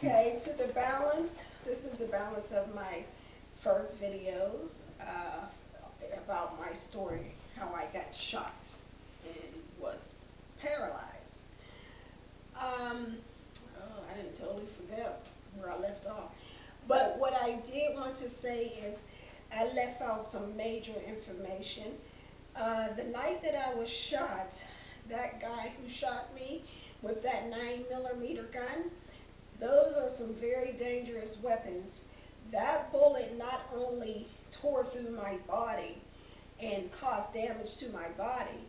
Okay, to the balance. This is the balance of my first video uh, about my story, how I got shot and was paralyzed. Um, I didn't totally forget where I left off. But what I did want to say is I left out some major information. The night that I was shot, that guy who shot me with that 9mm gun, those are some very dangerous weapons. That bullet not only tore through my body and caused damage to my body,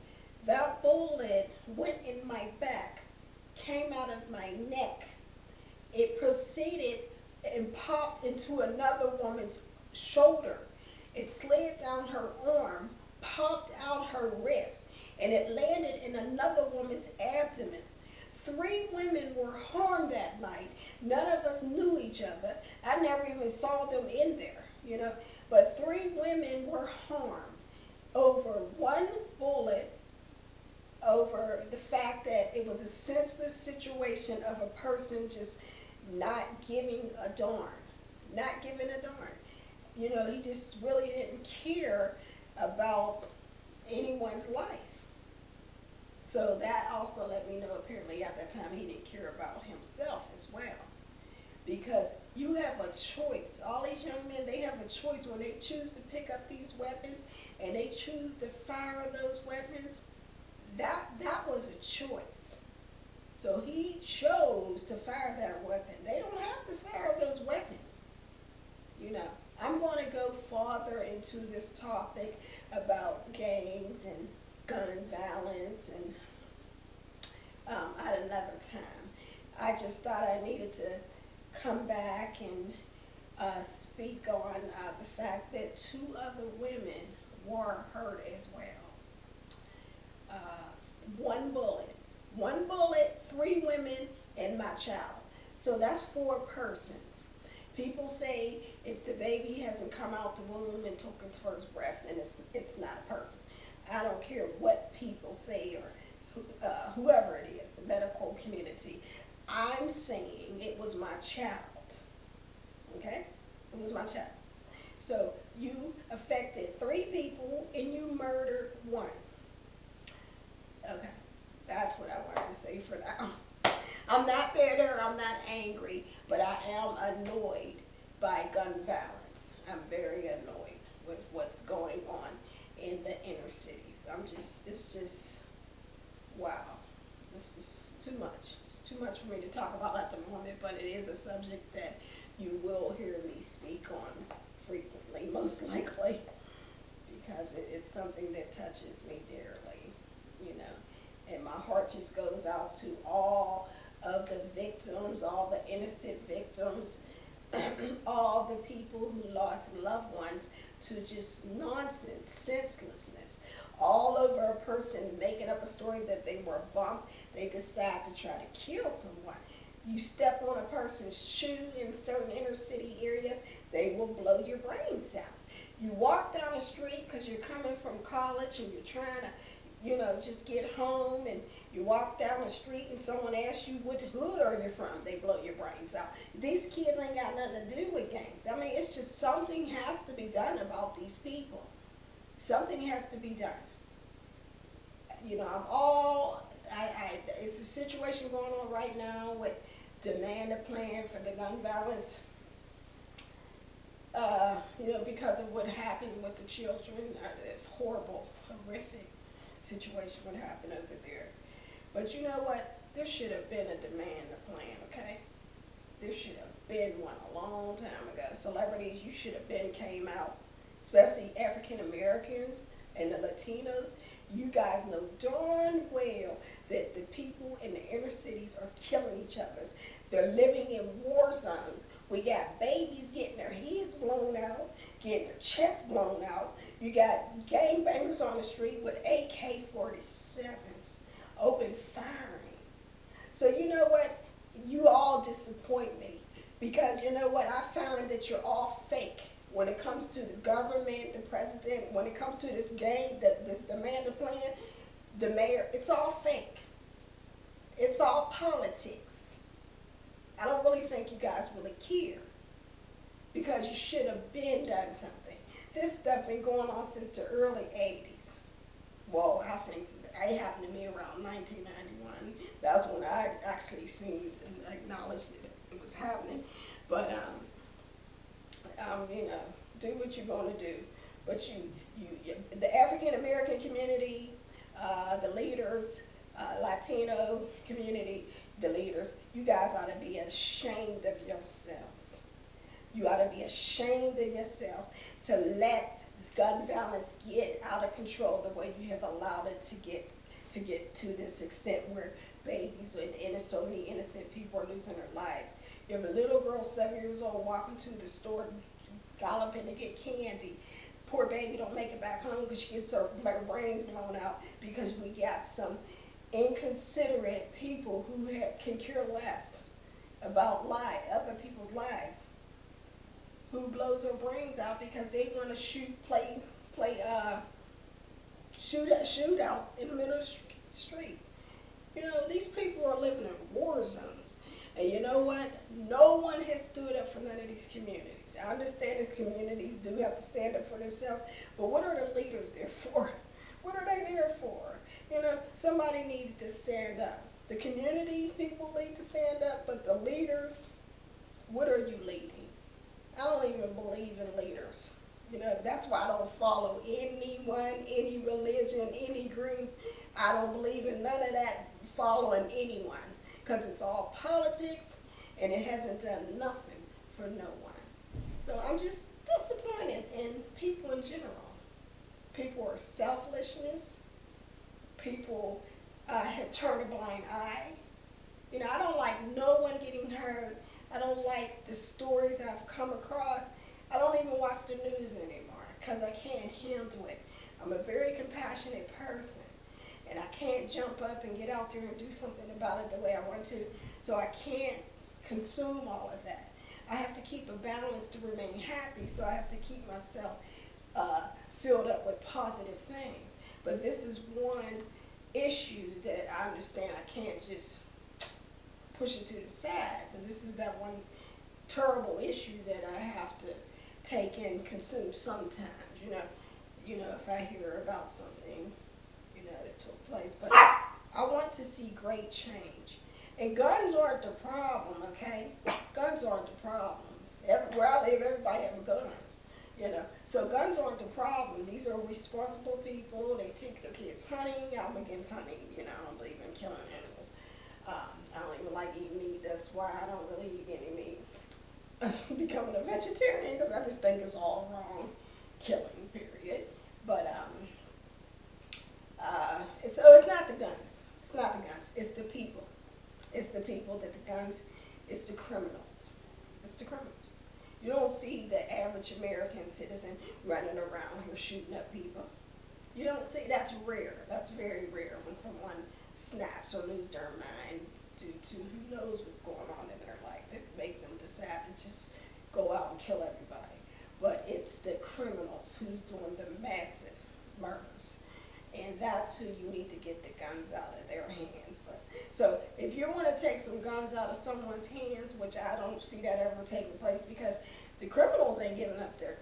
that bullet went in my back, came out of my neck. It proceeded and popped into another woman's shoulder. It slid down her arm, popped out her wrist, and it landed in another woman's abdomen. 3 women were harmed that night. None of us knew each other. I never even saw them in there, you know. But 3 women were harmed over one bullet, over the fact that it was a senseless situation of a person just not giving a darn. Not giving a darn. You know, he just really didn't care about anyone's life. So that also let me know apparently at that time he didn't care about himself as well. Because you have a choice. All these young men, they have a choice when they choose to pick up these weapons and they choose to fire those weapons. That was a choice. So he chose to fire that weapon. They don't have to fire those weapons. You know, I'm going to go farther into this topic about gangs and gun violence and at another time. I just thought I needed to come back and speak on the fact that 2 other women were hurt as well. Uh, one bullet, 3 women, and my child. So that's 4 persons. People say if the baby hasn't come out the womb and took its first breath, then it's not a person. I don't care what people say or whoever it is, the medical community. I'm saying it was my child. Okay? It was my child. So you affected 3 people and you murdered one. Okay. That's what I wanted to say for now. I'm not bitter, I'm not angry, but I am annoyed by gun violence. I'm very annoyed with what's going on in the inner cities. It's just, wow. It's just too much. It's too much for me to talk about at the moment, but it is a subject that you will hear me speak on frequently, most likely, because it's something that touches me dearly, you know. And my heart just goes out to all of the victims, all the innocent victims, all the people who lost loved ones to just nonsense, senselessness. All over a person making up a story that they were bumped, they decide to try to kill someone. You step on a person's shoe in certain inner city areas, they will blow your brains out. You walk down the street because you're coming from college and you're trying to, you know, just get home, and you walk down the street and someone asks you what hood are you from, they blow your brains out. These kids ain't got nothing to do with gangs. I mean, it's just something has to be done about these people. Something has to be done. You know, it's a situation going on right now with demand a plan for the gun violence, you know, because of what happened with the children, horrible, horrific situation what happened over there. But you know what? There should have been a demand a plan, okay? There should have been one a long time ago. Celebrities, you should have been came out, especially African Americans and the Latinos. You guys know darn well that the people in the inner cities are killing each other. They're living in war zones. We got babies getting their heads blown out, getting their chests blown out. You got gangbangers on the street with AK-47s, open firing. So you know what? You all disappoint me, because you know what? I found that you're all fake when it comes to the government, the president, when it comes to this game, this demand plan, the mayor. It's all fake. It's all politics. I don't really think you guys really care because you should have been done something. This stuff been going on since the early 80s. Well, I think it happened to me around 1991. That's when I actually seen and acknowledged that it was happening. But you know, do what you're going to do. But the African American community, the leaders, Latino community, the leaders, you guys ought to be ashamed of yourselves. You ought to be ashamed of yourselves to let gun violence get out of control the way you have allowed it to get to this extent where babies and so many innocent people are losing their lives. You have a little girl, 7 years old, walking to the store, galloping to get candy. Poor baby don't make it back home because she gets her brains blown out because we got some inconsiderate people who can care less about other people's lives, who blows their brains out because they want to shoot out in the middle of the street. You know, these people are living in war zones. And you know what? No one has stood up for none of these communities. I understand the communities do have to stand up for themselves, but what are the leaders there for? What are they there for? You know, somebody needed to stand up. The community people need to stand up, but the leaders, what are you leading? I don't even believe in leaders. You know, that's why I don't follow anyone, any religion, any group. I don't believe in none of that following anyone because it's all politics and it hasn't done nothing for no one. So I'm just disappointed in people in general. People are selfishness. People have turned a blind eye. You know, I don't like no one getting hurt. I don't like the stories I've come across. I don't even watch the news anymore because I can't handle it. I'm a very compassionate person, and I can't jump up and get out there and do something about it the way I want to, so I can't consume all of that. I have to keep a balance to remain happy, so I have to keep myself filled up with positive things. But this is one issue that I understand I can't just push it to the side. So this is that one terrible issue that I have to take and consume sometimes. You know, if I hear about something, you know, that took place. But I want to see great change. And guns aren't the problem, okay? Guns aren't the problem. Everywhere I live, everybody have a gun. You know, so guns aren't the problem. These are responsible people. They take their kids hunting. I'm against hunting. You know, I don't believe in killing animals. I don't even like eating meat. That's why I don't really eat any meat. Becoming a vegetarian because I just think it's all wrong, killing, period. But so it's not the guns. It's not the guns. It's the people. It's the people that the guns. It's the criminals. It's the criminals. You don't see the average American citizen running around here shooting up people. You don't see, that's rare. That's very rare when someone snaps or loses their mind due to who knows what's going on in their life that make them decide to just go out and kill everybody. But it's the criminals who's doing the massive murders. And that's who you need to get the guns out of their hands. But so if you want to take some guns out of someone's hands, which I don't see that ever taking place because the criminals ain't giving up their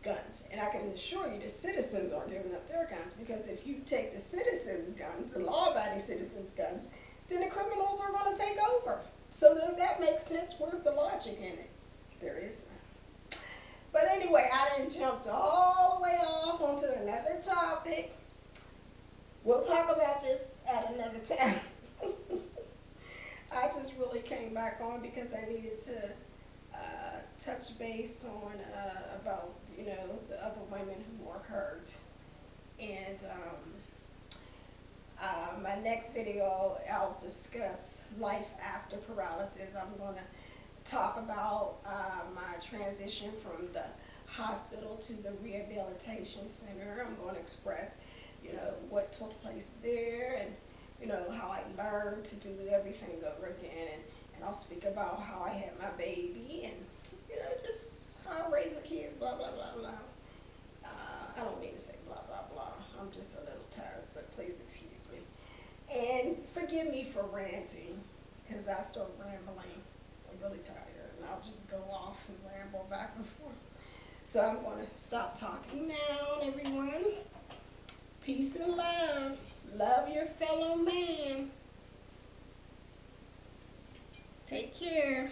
guns. And I can assure you the citizens aren't giving up their guns because if you take the citizens' guns, the law-abiding citizens' guns, then the criminals are going to take over. So does that make sense? Where's the logic in it? There is none. But anyway, I done jumped all the way off onto another topic. We'll talk about this at another time. I just really came back on because I needed to touch base on about, you know, the other women who were hurt. And my next video, I'll discuss life after paralysis. I'm going to talk about my transition from the hospital to the rehabilitation center. I'm going to express, you know, what took place there and, you know, how I learned to do everything over again. And I'll speak about how I had my baby and, you know, just how I raised my kids, blah, blah, blah, blah. I don't mean to say blah, blah, blah. I'm just a little tired, so please excuse me. And forgive me for ranting. because I start rambling. I'm really tired, and I'll just go off and ramble back and forth. So I'm going to stop talking now, everyone. Peace and love. Love your fellow man. Take care.